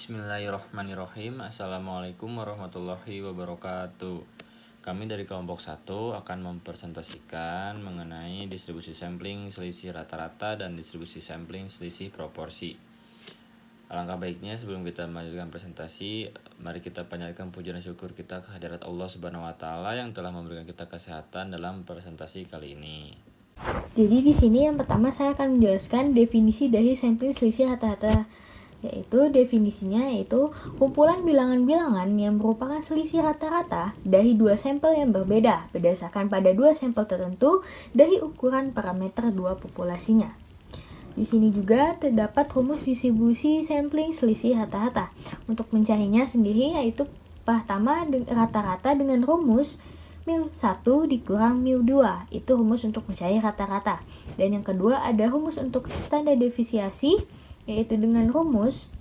Bismillahirrahmanirrahim. Assalamualaikum warahmatullahi wabarakatuh. Kami dari kelompok 1 akan mempresentasikan mengenai distribusi sampling selisih rata-rata dan distribusi sampling selisih proporsi. Alangkah baiknya sebelum kita melanjutkan presentasi, mari kita panjatkan puji dan syukur kita kehadirat Allah Subhanahu wa taala yang telah memberikan kita kesehatan dalam presentasi kali ini. Jadi di sini yang pertama saya akan menjelaskan definisi dari sampling selisih rata-rata, yaitu definisinya yaitu kumpulan bilangan-bilangan yang merupakan selisih rata-rata dari dua sampel yang berbeda berdasarkan pada dua sampel tertentu dari ukuran parameter dua populasinya. Di sini juga terdapat rumus distribusi sampling selisih rata-rata. Untuk mencarinya sendiri yaitu pertama rata-rata dengan rumus μ1 dikurang μ2, itu rumus untuk mencari rata-rata. Dan yang kedua ada rumus untuk standar deviasi, yaitu dengan rumus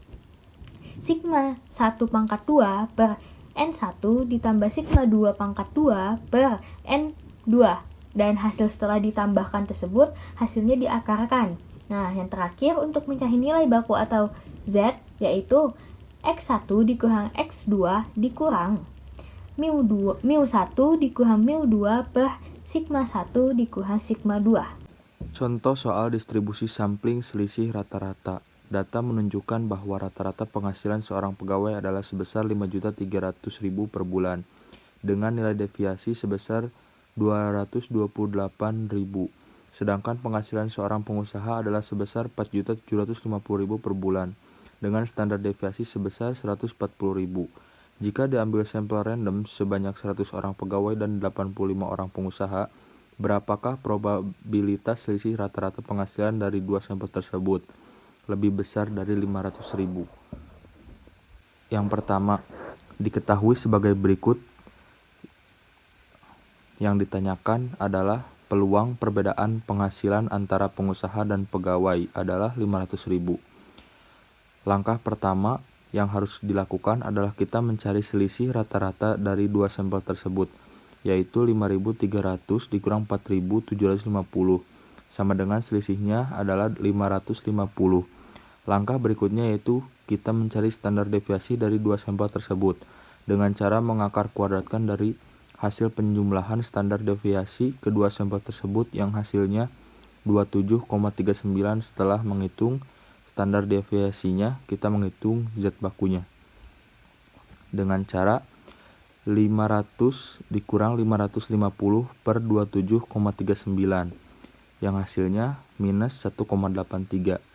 sigma 1 pangkat 2 per N1 ditambah sigma 2 pangkat 2 per N2. Dan hasil setelah ditambahkan tersebut, hasilnya diakarkan. Nah, yang terakhir untuk mencari nilai baku atau Z, yaitu X1 dikurang X2 dikurang μ1 dikurang μ2 per sigma 1 dikurang sigma 2. Contoh soal distribusi sampling selisih rata-rata. Data menunjukkan bahwa rata-rata penghasilan seorang pegawai adalah sebesar 5.300.000 per bulan, dengan nilai deviasi sebesar 228.000. Sedangkan penghasilan seorang pengusaha adalah sebesar 4.750.000 per bulan, dengan standar deviasi sebesar 140.000. Jika diambil sampel random sebanyak 100 orang pegawai dan 85 orang pengusaha, berapakah probabilitas selisih rata-rata penghasilan dari dua sampel tersebut? Lebih besar dari 500.000. Yang pertama, diketahui sebagai berikut. Yang ditanyakan adalah peluang perbedaan penghasilan antara pengusaha dan pegawai adalah 500.000. Langkah pertama yang harus dilakukan adalah kita mencari selisih rata-rata dari dua sampel tersebut, yaitu 5.300 dikurang 4.750, sama dengan selisihnya adalah 550. Langkah berikutnya yaitu kita mencari standar deviasi dari dua sampel tersebut, dengan cara mengakar kuadratkan dari hasil penjumlahan standar deviasi kedua sampel tersebut yang hasilnya 27,39. Setelah menghitung standar deviasinya, kita menghitung Z bakunya dengan cara 500 dikurang 550 per 27,39 yang hasilnya minus 1,83.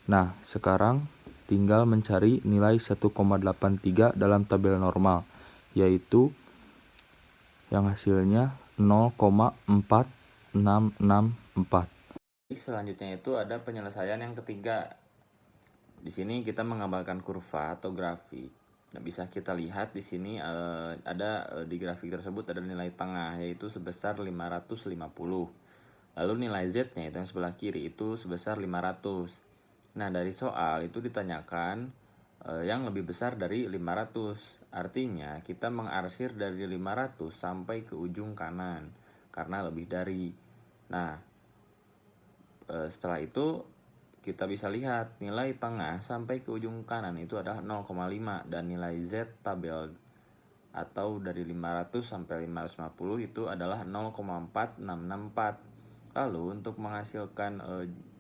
Nah, sekarang tinggal mencari nilai 1,83 dalam tabel normal, yaitu yang hasilnya 0,4664. Selanjutnya itu ada penyelesaian yang ketiga. Di sini kita menggambarkan kurva atau grafik. Nah, bisa kita lihat di sini di grafik tersebut ada nilai tengah yaitu sebesar 550. Lalu nilai Z-nya itu yang sebelah kiri itu sebesar 500. Nah, dari soal itu ditanyakan yang lebih besar dari 500. Artinya kita mengarsir dari 500 sampai ke ujung kanan karena lebih dari. Nah, setelah itu kita bisa lihat nilai tengah sampai ke ujung kanan itu adalah 0,5 dan nilai Z tabel atau dari 500 sampai 550 itu adalah 0,4664. Lalu untuk menghasilkan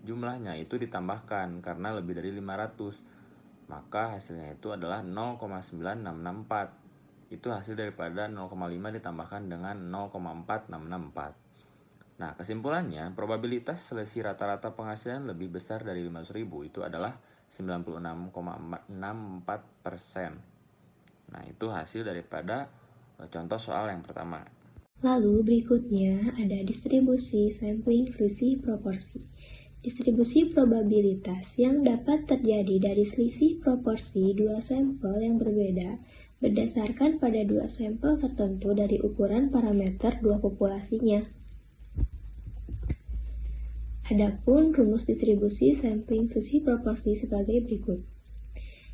jumlahnya itu ditambahkan karena lebih dari 500. Maka hasilnya itu adalah 0,9664. Itu hasil daripada 0,5 ditambahkan dengan 0,4664. Nah, kesimpulannya, probabilitas selisih rata-rata penghasilan lebih besar dari 500.000 itu adalah 96,64%. Nah, itu hasil daripada contoh soal yang pertama. Lalu berikutnya ada distribusi sampling selisih proporsi. Distribusi probabilitas yang dapat terjadi dari selisih proporsi dua sampel yang berbeda berdasarkan pada dua sampel tertentu dari ukuran parameter dua populasinya. Adapun rumus distribusi sampling selisih proporsi sebagai berikut.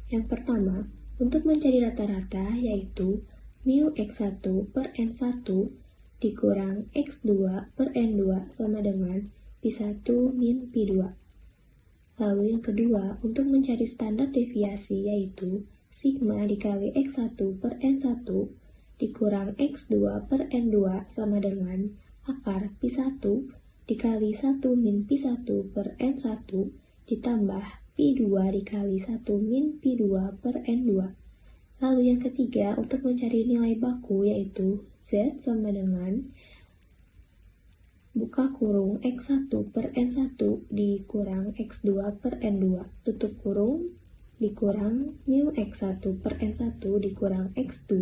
Yang pertama, untuk mencari rata-rata yaitu μ X1 per N1 dikurang X2 per N2 sama dengan P1 min P2. Lalu yang kedua, untuk mencari standar deviasi yaitu sigma dikali X1 per N1 dikurang X2 per N2 sama dengan akar Pi1 dikali 1 min Pi1 per N1 ditambah Pi2 dikali 1 min Pi2 per N2. Lalu yang ketiga, untuk mencari nilai baku yaitu Z sama dengan buka kurung X1 per N1 dikurang X2 per N2, tutup kurung, dikurang mu X1 per N1 dikurang X2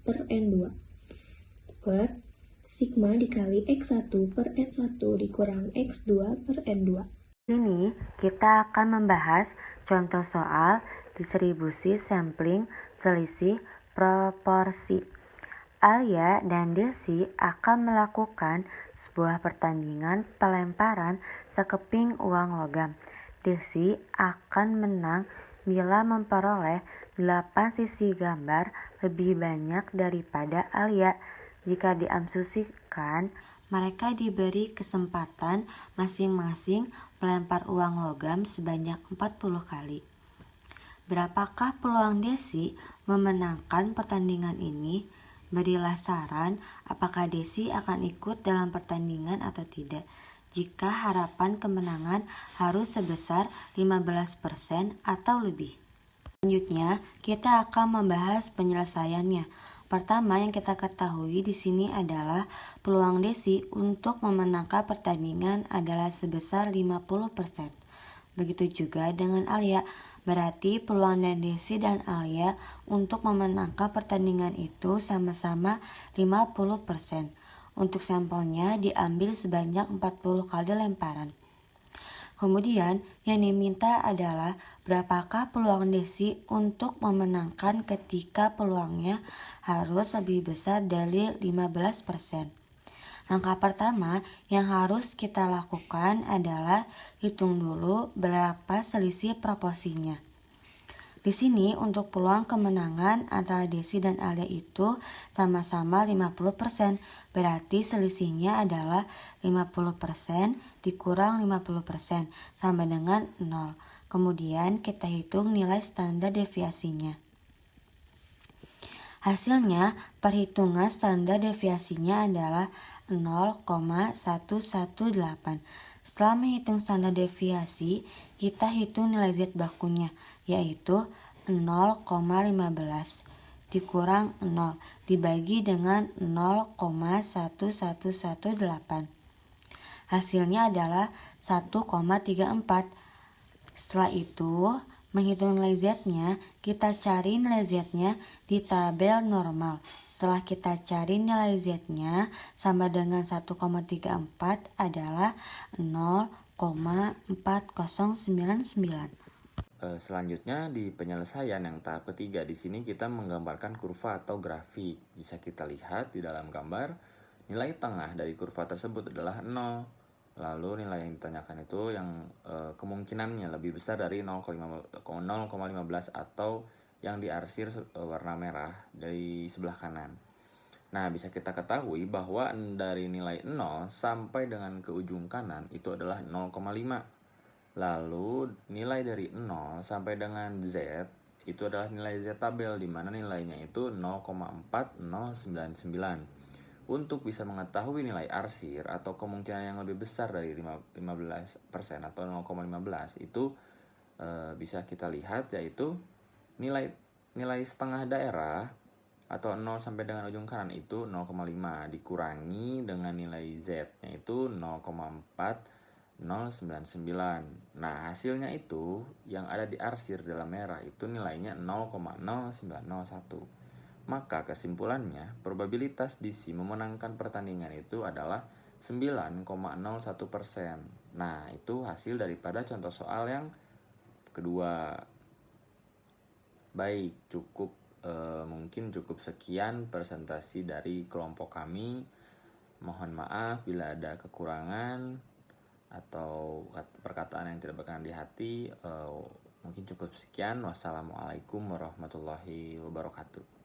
per N2, per sigma dikali X1 per N1 dikurang X2 per N2. Sini kita akan membahas contoh soal distribusi sampling selisih proporsi. Alia dan Desi akan melakukan sebuah pertandingan pelemparan sekeping uang logam. Desi akan menang bila memperoleh 8 sisi gambar lebih banyak daripada Alia. Jika diasumsikan mereka diberi kesempatan masing-masing melempar uang logam sebanyak 40 kali. Berapakah peluang Desi memenangkan pertandingan ini? Berilah saran apakah Desi akan ikut dalam pertandingan atau tidak. Jika harapan kemenangan harus sebesar 15% atau lebih. Selanjutnya, kita akan membahas penyelesaiannya. Pertama yang kita ketahui di sini adalah peluang Desi untuk memenangkan pertandingan adalah sebesar 50%. Begitu juga dengan Alia. Berarti peluang Desi dan Alia untuk memenangkan pertandingan itu sama-sama 50%. Untuk sampelnya diambil sebanyak 40 kali lemparan. Kemudian yang diminta adalah berapakah peluang Desi untuk memenangkan ketika peluangnya harus lebih besar dari 15%. Langkah pertama yang harus kita lakukan adalah hitung dulu berapa selisih proporsinya. Di sini untuk peluang kemenangan antara Desi dan Alia itu sama-sama 50%, berarti selisihnya adalah 50% dikurang 50% sama dengan 0. Kemudian kita hitung nilai standar deviasinya. Hasilnya, perhitungan standar deviasinya adalah 0,118. Setelah menghitung standar deviasi, kita hitung nilai Z bakunya, yaitu 0,15 dikurang 0 dibagi dengan 0,1118. Hasilnya adalah 1,34. Setelah itu, menghitung nilai Z-nya, kita cari nilai Z-nya di tabel normal. Setelah kita cari nilai Z-nya sama dengan 1,34 adalah 0,4099. Selanjutnya di penyelesaian yang tahap ketiga, di sini kita menggambarkan kurva atau grafik. Bisa kita lihat di dalam gambar, nilai tengah dari kurva tersebut adalah 0. Lalu nilai yang ditanyakan itu yang kemungkinannya lebih besar dari 0,15 atau yang diarsir warna merah dari sebelah kanan. Nah, bisa kita ketahui bahwa dari nilai 0 sampai dengan ke ujung kanan itu adalah 0,5. Lalu nilai dari 0 sampai dengan Z itu adalah nilai Z tabel, di mana nilainya itu 0,4099. Untuk bisa mengetahui nilai arsir atau kemungkinan yang lebih besar dari 15% atau 0,15 itu bisa kita lihat, yaitu nilai setengah daerah atau 0 sampai dengan ujung kanan itu 0,5 dikurangi dengan nilai Z-nya itu 0,4099. Nah, hasilnya itu yang ada di arsir dalam merah itu nilainya 0,0901. Maka kesimpulannya, probabilitas DC memenangkan pertandingan itu adalah 9,01%. Nah, itu hasil daripada contoh soal yang kedua. Baik, mungkin cukup sekian presentasi dari kelompok kami. Mohon maaf bila ada kekurangan atau perkataan yang tidak berkenan di hati. Mungkin cukup sekian. Wassalamualaikum warahmatullahi wabarakatuh.